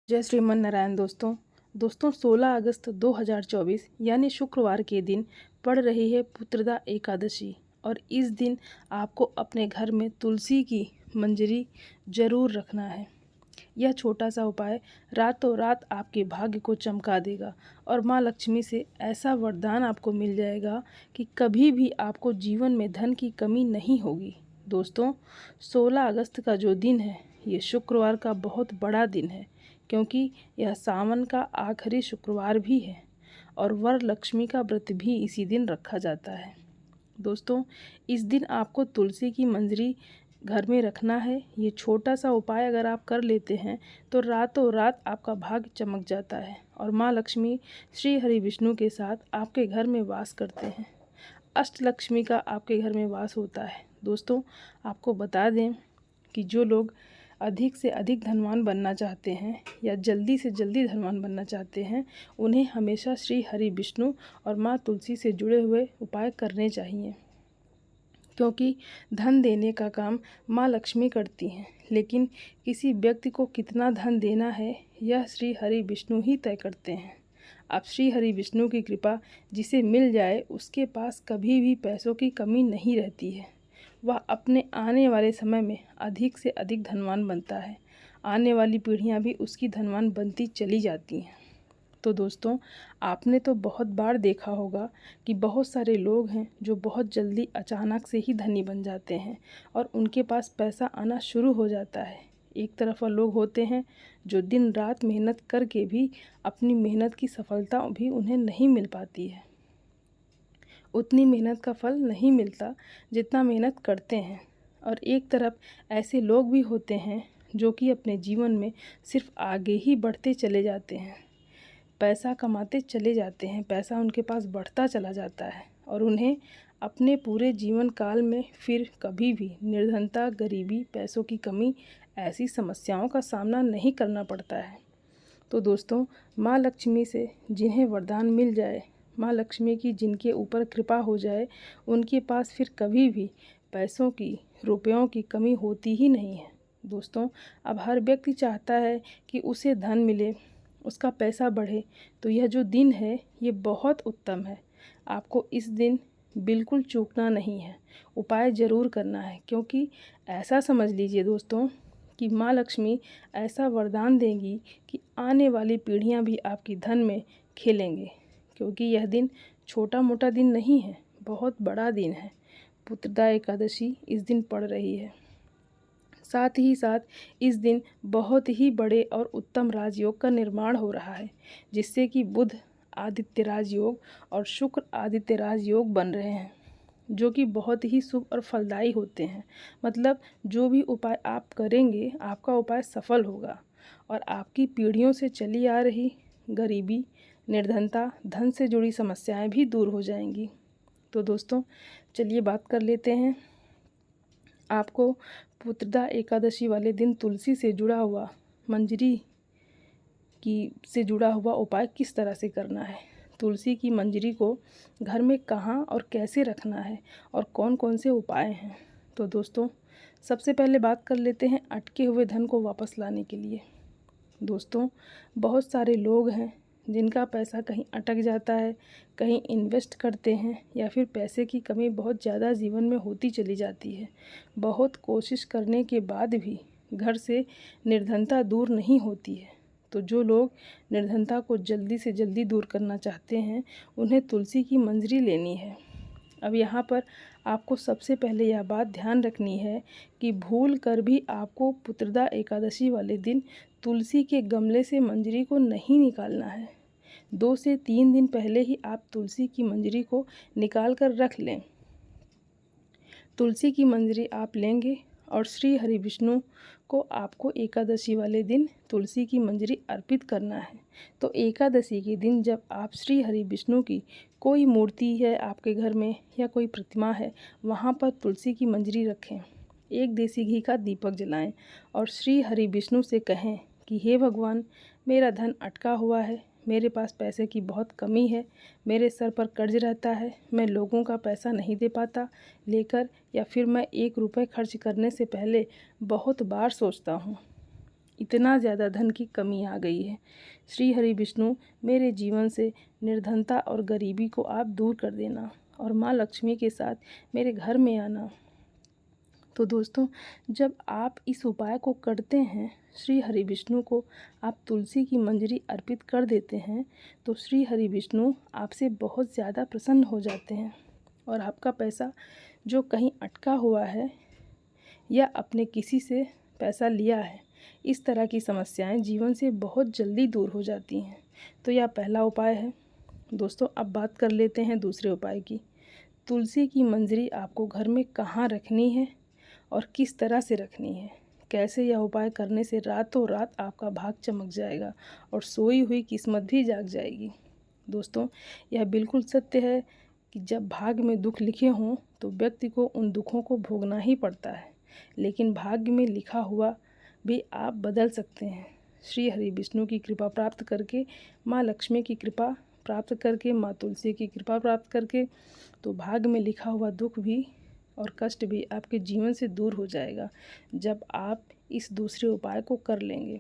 जय श्रीमन नारायण। दोस्तों 16 अगस्त 2024 यानी शुक्रवार के दिन पड़ रही है पुत्रदा एकादशी। और इस दिन आपको अपने घर में तुलसी की मंजरी जरूर रखना है। यह छोटा सा उपाय रातों रात आपके भाग्य को चमका देगा और माँ लक्ष्मी से ऐसा वरदान आपको मिल जाएगा कि कभी भी आपको जीवन में धन की कमी नहीं होगी। दोस्तों 16 अगस्त का जो दिन है ये शुक्रवार का बहुत बड़ा दिन है, क्योंकि यह सावन का आखिरी शुक्रवार भी है और वर लक्ष्मी का व्रत भी इसी दिन रखा जाता है। दोस्तों इस दिन आपको तुलसी की मंजरी घर में रखना है। ये छोटा सा उपाय अगर आप कर लेते हैं तो रातों रात आपका भाग्य चमक जाता है और माँ लक्ष्मी श्री हरि विष्णु के साथ आपके घर में वास करते हैं। अष्टलक्ष्मी का आपके घर में वास होता है। दोस्तों आपको बता दें कि जो लोग अधिक से अधिक धनवान बनना चाहते हैं या जल्दी से जल्दी धनवान बनना चाहते हैं, उन्हें हमेशा श्री हरि विष्णु और माँ तुलसी से जुड़े हुए उपाय करने चाहिए, क्योंकि धन देने का काम माँ लक्ष्मी करती हैं, लेकिन किसी व्यक्ति को कितना धन देना है यह श्री हरि विष्णु ही तय करते हैं। अब श्री हरि विष्णु की कृपा जिसे मिल जाए उसके पास कभी भी पैसों की कमी नहीं रहती है। वह अपने आने वाले समय में अधिक से अधिक धनवान बनता है। आने वाली पीढ़ियां भी उसकी धनवान बनती चली जाती हैं। तो दोस्तों आपने तो बहुत बार देखा होगा कि बहुत सारे लोग हैं जो बहुत जल्दी अचानक से ही धनी बन जाते हैं और उनके पास पैसा आना शुरू हो जाता है। एक तरफ लोग होते हैं जो दिन रात मेहनत करके भी अपनी मेहनत की सफलता भी उन्हें नहीं मिल पाती है। उतनी मेहनत का फल नहीं मिलता जितना मेहनत करते हैं। और एक तरफ ऐसे लोग भी होते हैं जो कि अपने जीवन में सिर्फ आगे ही बढ़ते चले जाते हैं, पैसा कमाते चले जाते हैं, पैसा उनके पास बढ़ता चला जाता है और उन्हें अपने पूरे जीवन काल में फिर कभी भी निर्धनता, गरीबी, पैसों की कमी ऐसी समस्याओं का सामना नहीं करना पड़ता है। तो दोस्तों माँ लक्ष्मी से जिन्हें वरदान मिल जाए, माँ लक्ष्मी की जिनके ऊपर कृपा हो जाए, उनके पास फिर कभी भी पैसों की, रुपयों की कमी होती ही नहीं है। दोस्तों अब हर व्यक्ति चाहता है कि उसे धन मिले, उसका पैसा बढ़े, तो यह जो दिन है ये बहुत उत्तम है। आपको इस दिन बिल्कुल चूकना नहीं है, उपाय ज़रूर करना है, क्योंकि ऐसा समझ लीजिए दोस्तों कि माँ लक्ष्मी ऐसा वरदान देंगी कि आने वाली पीढ़ियाँ भी आपकी धन में खेलेंगे, क्योंकि यह दिन छोटा मोटा दिन नहीं है, बहुत बड़ा दिन है। पुत्रदा एकादशी इस दिन पड़ रही है। साथ ही साथ इस दिन बहुत ही बड़े और उत्तम राजयोग का निर्माण हो रहा है, जिससे कि बुध आदित्य राजयोग और शुक्र आदित्य राजयोग बन रहे हैं, जो कि बहुत ही शुभ और फलदायी होते हैं। मतलब जो भी उपाय आप करेंगे आपका उपाय सफल होगा और आपकी पीढ़ियों से चली आ रही गरीबी, निर्धनता, धन से जुड़ी समस्याएं भी दूर हो जाएंगी। तो दोस्तों चलिए बात कर लेते हैं आपको पुत्रदा एकादशी वाले दिन तुलसी से जुड़ा हुआ मंजरी से जुड़ा हुआ उपाय किस तरह से करना है, तुलसी की मंजरी को घर में कहाँ और कैसे रखना है और कौन कौन से उपाय हैं। तो दोस्तों सबसे पहले बात कर लेते हैं अटके हुए धन को वापस लाने के लिए। दोस्तों बहुत सारे लोग हैं जिनका पैसा कहीं अटक जाता है, कहीं इन्वेस्ट करते हैं या फिर पैसे की कमी बहुत ज़्यादा जीवन में होती चली जाती है। बहुत कोशिश करने के बाद भी घर से निर्धनता दूर नहीं होती है। तो जो लोग निर्धनता को जल्दी से जल्दी दूर करना चाहते हैं उन्हें तुलसी की मंजरी लेनी है। अब यहाँ पर आपको सबसे पहले यह बात ध्यान रखनी है कि भूल कर भी आपको पुत्रदा एकादशी वाले दिन तुलसी के गमले से मंजरी को नहीं निकालना है। 2 से 3 दिन पहले ही आप तुलसी की मंजरी को निकाल कर रख लें। तुलसी की मंजरी आप लेंगे और श्री हरि विष्णु को आपको एकादशी वाले दिन तुलसी की मंजरी अर्पित करना है। तो एकादशी के दिन जब आप श्री हरि विष्णु की कोई मूर्ति है आपके घर में या कोई प्रतिमा है, वहाँ पर तुलसी की मंजरी रखें, एक देसी घी का दीपक जलाएं और श्री हरि विष्णु से कहें कि हे भगवान, मेरा धन अटका हुआ है, मेरे पास पैसे की बहुत कमी है, मेरे सर पर कर्ज रहता है, मैं लोगों का पैसा नहीं दे पाता लेकर, या फिर मैं 1 रुपये खर्च करने से पहले बहुत बार सोचता हूँ। इतना ज़्यादा धन की कमी आ गई है। श्री हरि विष्णु, मेरे जीवन से निर्धनता और गरीबी को आप दूर कर देना और माँ लक्ष्मी के साथ मेरे घर में आना। तो दोस्तों, जब आप इस उपाय को करते हैं, श्री हरि विष्णु को आप तुलसी की मंजरी अर्पित कर देते हैं, तो श्री हरि विष्णु आपसे बहुत ज़्यादा प्रसन्न हो जाते हैं और आपका पैसा जो कहीं अटका हुआ है या अपने किसी से पैसा लिया है, इस तरह की समस्याएं जीवन से बहुत जल्दी दूर हो जाती हैं। तो यह पहला उपाय है। दोस्तों, अब बात कर लेते हैं दूसरे उपाय की। तुलसी की मंजरी आपको घर में कहाँ रखनी है और किस तरह से रखनी है। कैसे यह उपाय करने से रातों रात आपका भाग चमक जाएगा और सोई हुई किस्मत भी जाग जाएगी। दोस्तों, यह बिल्कुल सत्य है कि जब भाग्य में दुख लिखे हों तो व्यक्ति को उन दुखों को भोगना ही पड़ता है, लेकिन भाग्य में लिखा हुआ भी आप बदल सकते हैं। श्री हरि विष्णु की कृपा प्राप्त करके, माँ लक्ष्मी की कृपा प्राप्त करके, माँ तुलसी की कृपा प्राप्त करके, तो भाग्य में लिखा हुआ दुख भी और कष्ट भी आपके जीवन से दूर हो जाएगा जब आप इस दूसरे उपाय को कर लेंगे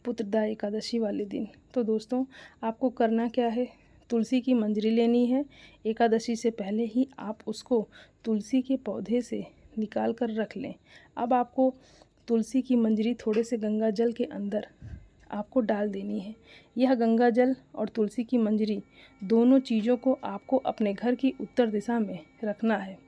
पुत्रदा एकादशी वाले दिन। तो दोस्तों, आपको करना क्या है, तुलसी की मंजरी लेनी है। एकादशी से पहले ही आप उसको तुलसी के पौधे से निकाल कर रख लें। अब आपको तुलसी की मंजरी थोड़े से गंगा जल के अंदर आपको डाल देनी है। यह गंगा जल और तुलसी की मंजरी दोनों चीज़ों को आपको अपने घर की उत्तर दिशा में रखना है।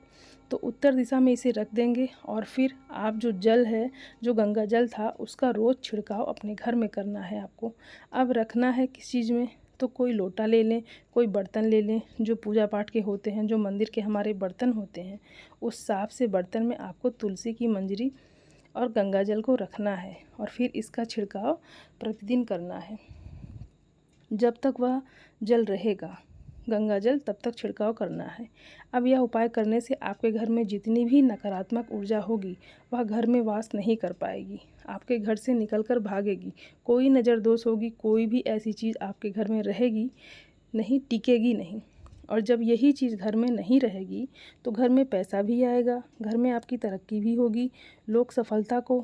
तो उत्तर दिशा में इसे रख देंगे और फिर आप जो जल है, जो गंगा जल था, उसका रोज़ छिड़काव अपने घर में करना है आपको। अब रखना है किस चीज़ में, तो कोई लोटा ले लें, कोई बर्तन ले लें जो पूजा पाठ के होते हैं, जो मंदिर के हमारे बर्तन होते हैं, उस साफ से बर्तन में आपको तुलसी की मंजरी और गंगा जल को रखना है और फिर इसका छिड़काव प्रतिदिन करना है। जब तक वह जल रहेगा, गंगा जल, तब तक छिड़काव करना है। अब यह उपाय करने से आपके घर में जितनी भी नकारात्मक ऊर्जा होगी वह घर में वास नहीं कर पाएगी, आपके घर से निकलकर भागेगी। कोई नज़र दोष होगी, कोई भी ऐसी चीज़ आपके घर में रहेगी नहीं, टिकेगी नहीं। और जब यही चीज़ घर में नहीं रहेगी तो घर में पैसा भी आएगा, घर में आपकी तरक्की भी होगी, लोग सफलता को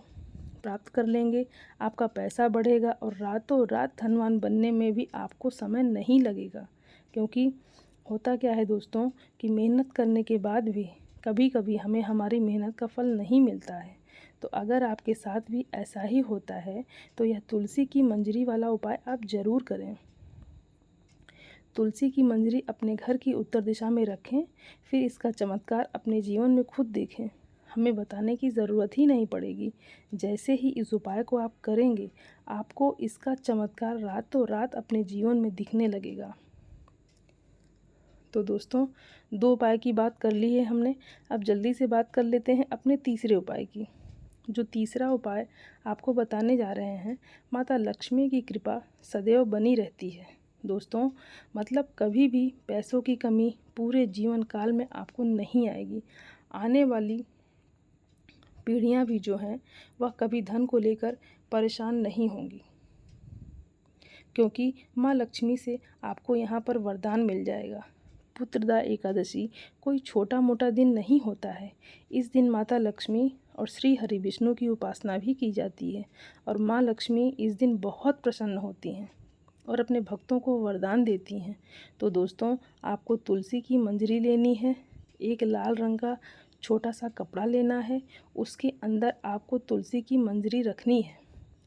प्राप्त कर लेंगे, आपका पैसा बढ़ेगा और रातों रात धनवान बनने में भी आपको समय नहीं लगेगा। क्योंकि होता क्या है दोस्तों कि मेहनत करने के बाद भी कभी कभी हमें हमारी मेहनत का फल नहीं मिलता है। तो अगर आपके साथ भी ऐसा ही होता है तो यह तुलसी की मंजरी वाला उपाय आप ज़रूर करें। तुलसी की मंजरी अपने घर की उत्तर दिशा में रखें, फिर इसका चमत्कार अपने जीवन में खुद देखें। हमें बताने की ज़रूरत ही नहीं पड़ेगी। जैसे ही इस उपाय को आप करेंगे, आपको इसका चमत्कार रातों रात अपने जीवन में दिखने लगेगा। तो दोस्तों, 2 उपाय की बात कर ली है हमने। अब जल्दी से बात कर लेते हैं अपने तीसरे उपाय की। जो तीसरा उपाय आपको बताने जा रहे हैं, माता लक्ष्मी की कृपा सदैव बनी रहती है। दोस्तों, मतलब कभी भी पैसों की कमी पूरे जीवन काल में आपको नहीं आएगी। आने वाली पीढ़ियां भी जो हैं वह कभी धन को लेकर परेशान नहीं होंगी, क्योंकि माँ लक्ष्मी से आपको यहाँ पर वरदान मिल जाएगा। पुत्रदा एकादशी कोई छोटा मोटा दिन नहीं होता है। इस दिन माता लक्ष्मी और श्री हरि विष्णु की उपासना भी की जाती है और माँ लक्ष्मी इस दिन बहुत प्रसन्न होती हैं और अपने भक्तों को वरदान देती हैं। तो दोस्तों, आपको तुलसी की मंजरी लेनी है, एक लाल रंग का छोटा सा कपड़ा लेना है, उसके अंदर आपको तुलसी की मंजरी रखनी है।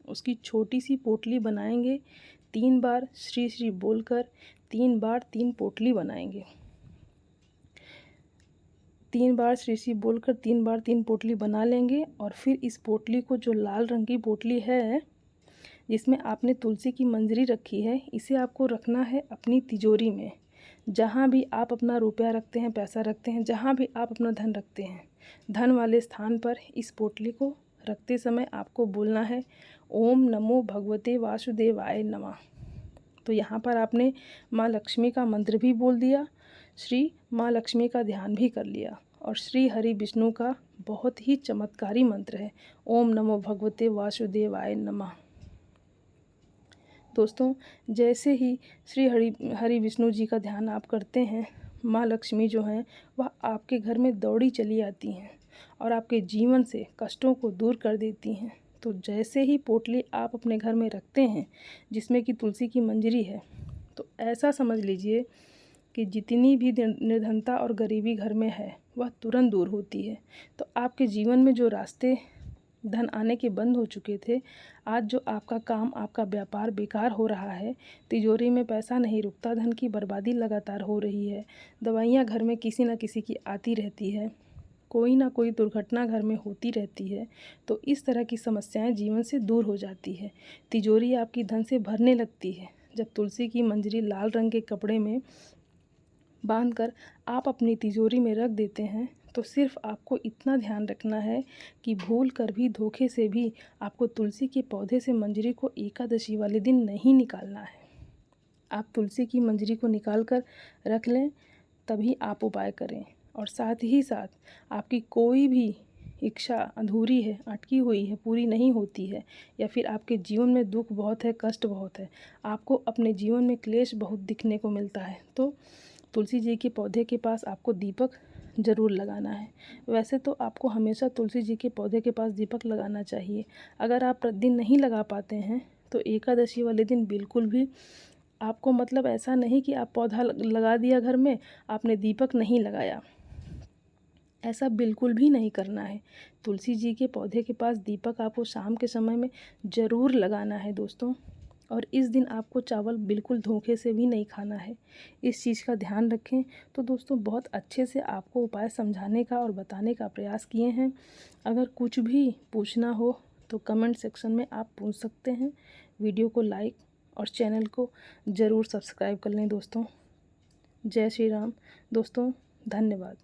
उसकी छोटी सी पोटली बनाएंगे, 3 बार श्री श्री बोलकर 3 बार 3 पोटली बनाएंगे। 3 बार श्री श्री बोलकर 3 बार 3 पोटली बना लेंगे और फिर इस पोटली को, जो लाल रंग की पोटली है जिसमें आपने तुलसी की मंजरी रखी है, इसे आपको रखना है अपनी तिजोरी में। जहाँ भी आप अपना रुपया रखते हैं, पैसा रखते हैं, जहाँ भी आप अपना धन रखते हैं, धन वाले स्थान पर इस पोटली को रखते समय आपको बोलना है, ओम नमो भगवते वासुदेवाय नमः। तो यहाँ पर आपने माँ लक्ष्मी का मंत्र भी बोल दिया, श्री माँ लक्ष्मी का ध्यान भी कर लिया और श्री हरि विष्णु का बहुत ही चमत्कारी मंत्र है, ओम नमो भगवते वासुदेवाय नमः। दोस्तों, जैसे ही श्री हरि विष्णु जी का ध्यान आप करते हैं, माँ लक्ष्मी जो हैं वह आपके घर में दौड़ी चली आती हैं और आपके जीवन से कष्टों को दूर कर देती हैं। तो जैसे ही पोटली आप अपने घर में रखते हैं जिसमें कि तुलसी की मंजरी है, तो ऐसा समझ लीजिए कि जितनी भी निर्धनता और गरीबी घर में है वह तुरंत दूर होती है। तो आपके जीवन में जो रास्ते धन आने के बंद हो चुके थे, आज जो आपका काम, आपका व्यापार बेकार हो रहा है, तिजोरी में पैसा नहीं रुकता, धन की बर्बादी लगातार हो रही है, दवाइयाँ घर में किसी न किसी की आती रहती है, कोई ना कोई दुर्घटना घर में होती रहती है, तो इस तरह की समस्याएं जीवन से दूर हो जाती है। तिजोरी आपकी धन से भरने लगती है। जब तुलसी की मंजरी लाल रंग के कपड़े में बांधकर आप अपनी तिजोरी में रख देते हैं, तो सिर्फ आपको इतना ध्यान रखना है कि भूल कर भी, धोखे से भी आपको तुलसी के पौधे से मंजरी को एकादशी वाले दिन नहीं निकालना है। आप तुलसी की मंजरी को निकाल कर रख लें, तभी आप उपाय करें। और साथ ही साथ आपकी कोई भी इच्छा अधूरी है, अटकी हुई है, पूरी नहीं होती है, या फिर आपके जीवन में दुख बहुत है, कष्ट बहुत है, आपको अपने जीवन में क्लेश बहुत दिखने को मिलता है, तो तुलसी जी के पौधे के पास आपको दीपक ज़रूर लगाना है। वैसे तो आपको हमेशा तुलसी जी के पौधे के पास दीपक लगाना चाहिए। अगर आप प्रतिदिन नहीं लगा पाते हैं तो एकादशी वाले दिन बिल्कुल भी आपको, मतलब ऐसा नहीं कि आप पौधा लगा दिया घर में, आपने दीपक नहीं लगाया, ऐसा बिल्कुल भी नहीं करना है। तुलसी जी के पौधे के पास दीपक आपको शाम के समय में ज़रूर लगाना है दोस्तों। और इस दिन आपको चावल बिल्कुल धोखे से भी नहीं खाना है, इस चीज़ का ध्यान रखें। तो दोस्तों, बहुत अच्छे से आपको उपाय समझाने का और बताने का प्रयास किए हैं। अगर कुछ भी पूछना हो तो कमेंट सेक्शन में आप पूछ सकते हैं। वीडियो को लाइक और चैनल को ज़रूर सब्सक्राइब कर लें दोस्तों। जय श्री राम दोस्तों, धन्यवाद।